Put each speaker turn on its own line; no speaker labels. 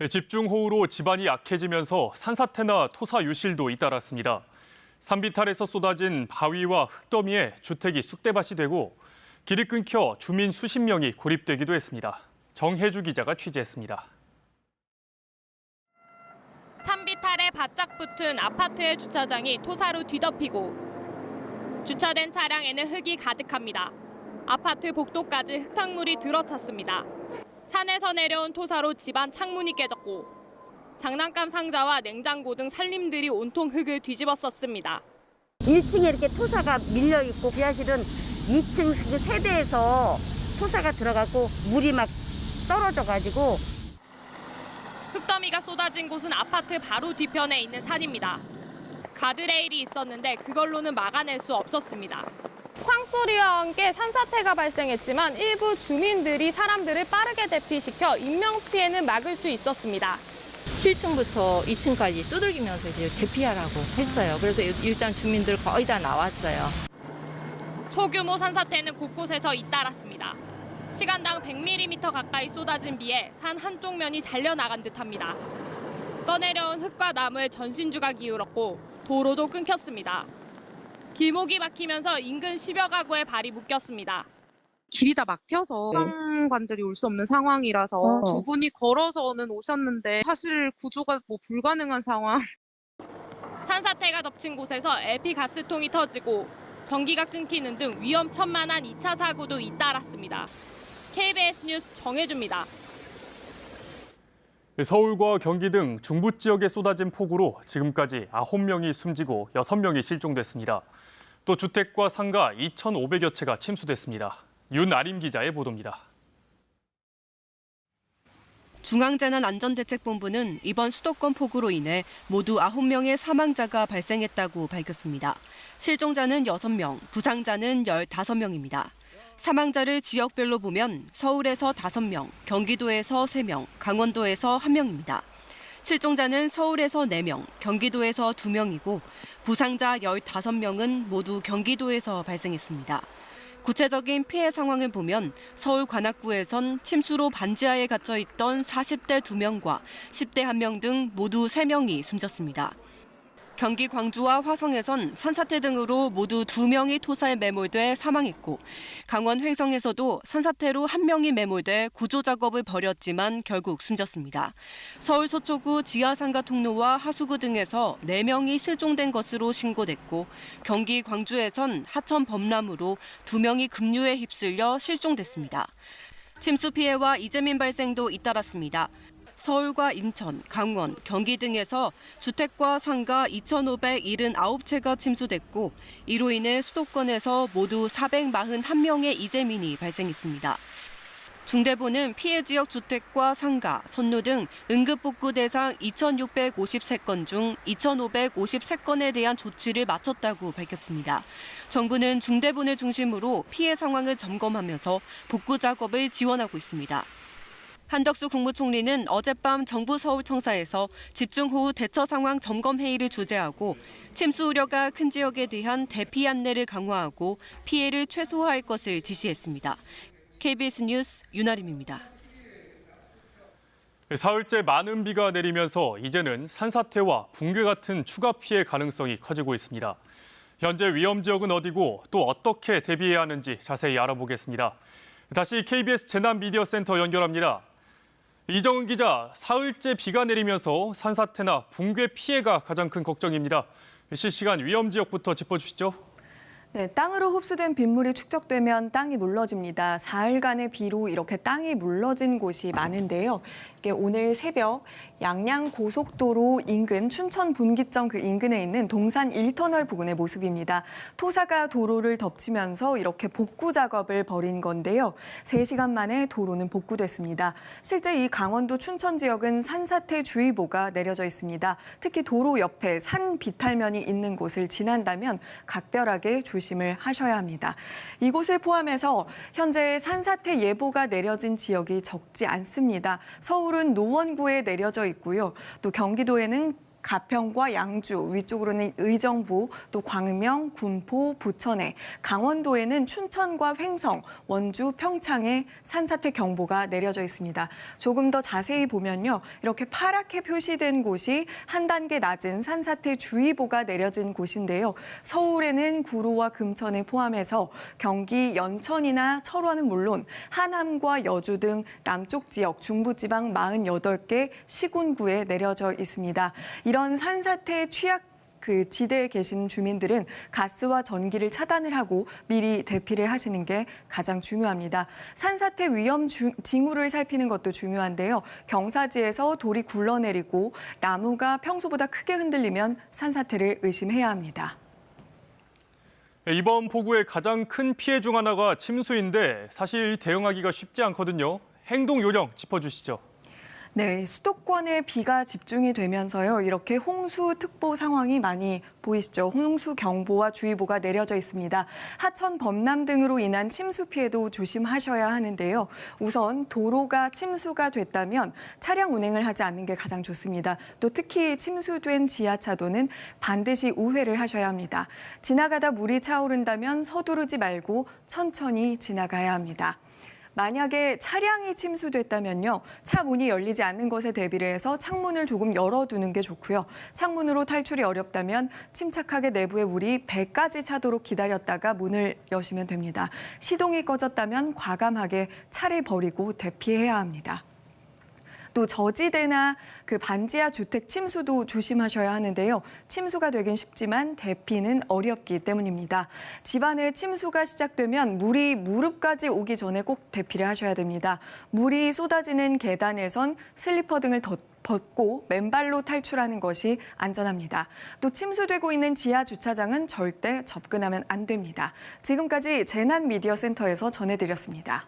집중호우로 지반이 약해지면서 산사태나 토사 유실도 잇따랐습니다. 산비탈에서 쏟아진 바위와 흙더미에 주택이 쑥대밭이 되고 길이 끊겨 주민 수십 명이 고립되기도 했습니다. 정혜주 기자가 취재했습니다.
산비탈에 바짝 붙은 아파트의 주차장이 토사로 뒤덮이고 주차된 차량에는 흙이 가득합니다. 아파트 복도까지 흙탕물이 들어찼습니다. 산에서 내려온 토사로 집안 창문이 깨졌고 장난감 상자와 냉장고 등 살림들이 온통 흙을 뒤집었었습니다.
1층에 이렇게 토사가 밀려있고 지하실은 2층 그 세대에서 토사가 들어가고 물이 막 떨어져가지고
흙더미가 쏟아진 곳은 아파트 바로 뒤편에 있는 산입니다. 가드레일이 있었는데 그걸로는 막아낼 수 없었습니다. 황소리와 함께 산사태가 발생했지만 일부 주민들이 사람들을 빠르게 대피시켜 인명피해는 막을 수 있었습니다.
7층부터 2층까지 두들기면서 이제 대피하라고 했어요. 그래서 일단 주민들 거의 다 나왔어요.
소규모 산사태는 곳곳에서 잇따랐습니다. 시간당 100mm 가까이 쏟아진 비에 산 한쪽 면이 잘려나간 듯합니다. 떠내려온 흙과 나무에 전신주가 기울었고 도로도 끊겼습니다. 길목이 막히면서 인근 10여 가구의 발이 묶였습니다.
길이 다 막혀서 소방관들이 올 수 없는 상황이라서 두 분이 걸어서는 오셨는데 사실 구조가 불가능한 상황.
산사태가 덮친 곳에서 LP 가스통이 터지고 전기가 끊기는 등 위험천만한 2차 사고도 잇따랐습니다. KBS 뉴스 정혜주입니다.
서울과 경기 등 중부 지역에 쏟아진 폭우로 지금까지 9명이 숨지고 6명이 실종됐습니다. 또 주택과 상가 2,500여 채가 침수됐습니다. 윤아림 기자의 보도입니다.
중앙재난안전대책본부는 이번 수도권 폭우로 인해 모두 9명의 사망자가 발생했다고 밝혔습니다. 실종자는 6명, 부상자는 15명입니다. 사망자를 지역별로 보면 서울에서 5명, 경기도에서 3명, 강원도에서 1명입니다. 실종자는 서울에서 4명, 경기도에서 2명이고 부상자 15명은 모두 경기도에서 발생했습니다. 구체적인 피해 상황을 보면 서울 관악구에선 침수로 반지하에 갇혀 있던 40대 2명과 10대 1명 등 모두 3명이 숨졌습니다. 경기 광주와 화성에선 산사태 등으로 모두 2명이 토사에 매몰돼 사망했고 강원 횡성에서도 산사태로 1명이 매몰돼 구조 작업을 벌였지만 결국 숨졌습니다. 서울 서초구 지하상가 통로와 하수구 등에서 4명이 실종된 것으로 신고됐고 경기 광주에선 하천 범람으로 2명이 급류에 휩쓸려 실종됐습니다. 침수 피해와 이재민 발생도 잇따랐습니다. 서울과 인천, 강원, 경기 등에서 주택과 상가 2,579채가 침수됐고 이로 인해 수도권에서 모두 441명의 이재민이 발생했습니다. 중대본은 피해 지역 주택과 상가, 선로 등 응급복구 대상 2,653건 중 2,553건에 대한 조치를 마쳤다고 밝혔습니다. 정부는 중대본을 중심으로 피해 상황을 점검하면서 복구 작업을 지원하고 있습니다. 한덕수 국무총리는 어젯밤 정부 서울청사에서 집중호우 대처 상황 점검 회의를 주재하고 침수 우려가 큰 지역에 대한 대피 안내를 강화하고 피해를 최소화할 것을 지시했습니다. KBS 뉴스 윤아림입니다.
사흘째 많은 비가 내리면서 이제는 산사태와 붕괴 같은 추가 피해 가능성이 커지고 있습니다. 현재 위험 지역은 어디고 또 어떻게 대비해야 하는지 자세히 알아보겠습니다. 다시 KBS 재난미디어센터 연결합니다. 이정은 기자, 사흘째 비가 내리면서 산사태나 붕괴 피해가 가장 큰 걱정입니다. 실시간 위험 지역부터 짚어주시죠.
네, 땅으로 흡수된 빗물이 축적되면 땅이 물러집니다. 사흘간의 비로 이렇게 땅이 물러진 곳이 많은데요. 이게 오늘 새벽 양양 고속도로 인근 춘천 분기점 그 인근에 있는 동산 1터널 부근의 모습입니다. 토사가 도로를 덮치면서 이렇게 복구 작업을 벌인 건데요. 3시간 만에 도로는 복구됐습니다. 실제 이 강원도 춘천 지역은 산사태 주의보가 내려져 있습니다. 특히 도로 옆에 산 비탈면이 있는 곳을 지난다면 각별하게 조심을 하셔야 합니다. 이곳을 포함해서 현재 산사태 예보가 내려진 지역이 적지 않습니다. 서울은 노원구에 내려져 있고요. 또 경기도에는 가평과 양주, 위쪽으로는 의정부, 또 광명, 군포, 부천에, 강원도에는 춘천과 횡성, 원주, 평창에 산사태 경보가 내려져 있습니다. 조금 더 자세히 보면요. 이렇게 파랗게 표시된 곳이 한 단계 낮은 산사태 주의보가 내려진 곳인데요. 서울에는 구로와 금천을 포함해서 경기 연천이나 철원은 물론 하남과 여주 등 남쪽 지역 중부지방 48개 시군구에 내려져 있습니다. 이런 산사태 취약 지대에 계신 주민들은 가스와 전기를 차단을 하고 미리 대피를 하시는 게 가장 중요합니다. 산사태 위험 징후를 살피는 것도 중요한데요. 경사지에서 돌이 굴러내리고 나무가 평소보다 크게 흔들리면 산사태를 의심해야 합니다.
이번 폭우의 가장 큰 피해 중 하나가 침수인데 사실 대응하기가 쉽지 않거든요. 행동 요령 짚어주시죠.
네, 수도권에 비가 집중이 되면서요. 이렇게 홍수특보 상황이 많이 보이시죠. 홍수경보와 주의보가 내려져 있습니다. 하천, 범람 등으로 인한 침수 피해도 조심하셔야 하는데요. 우선 도로가 침수가 됐다면 차량 운행을 하지 않는 게 가장 좋습니다. 또 특히 침수된 지하차도는 반드시 우회를 하셔야 합니다. 지나가다 물이 차오른다면 서두르지 말고 천천히 지나가야 합니다. 만약에 차량이 침수됐다면요. 차 문이 열리지 않는 것에 대비를 해서 창문을 조금 열어두는 게 좋고요. 창문으로 탈출이 어렵다면 침착하게 내부의 물이 배까지 차도록 기다렸다가 문을 여시면 됩니다. 시동이 꺼졌다면 과감하게 차를 버리고 대피해야 합니다. 또 저지대나 반지하 주택 침수도 조심하셔야 하는데요. 침수가 되긴 쉽지만 대피는 어렵기 때문입니다. 집안에 침수가 시작되면 물이 무릎까지 오기 전에 꼭 대피를 하셔야 됩니다. 물이 쏟아지는 계단에선 슬리퍼 등을 벗고 맨발로 탈출하는 것이 안전합니다. 또 침수되고 있는 지하 주차장은 절대 접근하면 안 됩니다. 지금까지 재난미디어센터에서 전해드렸습니다.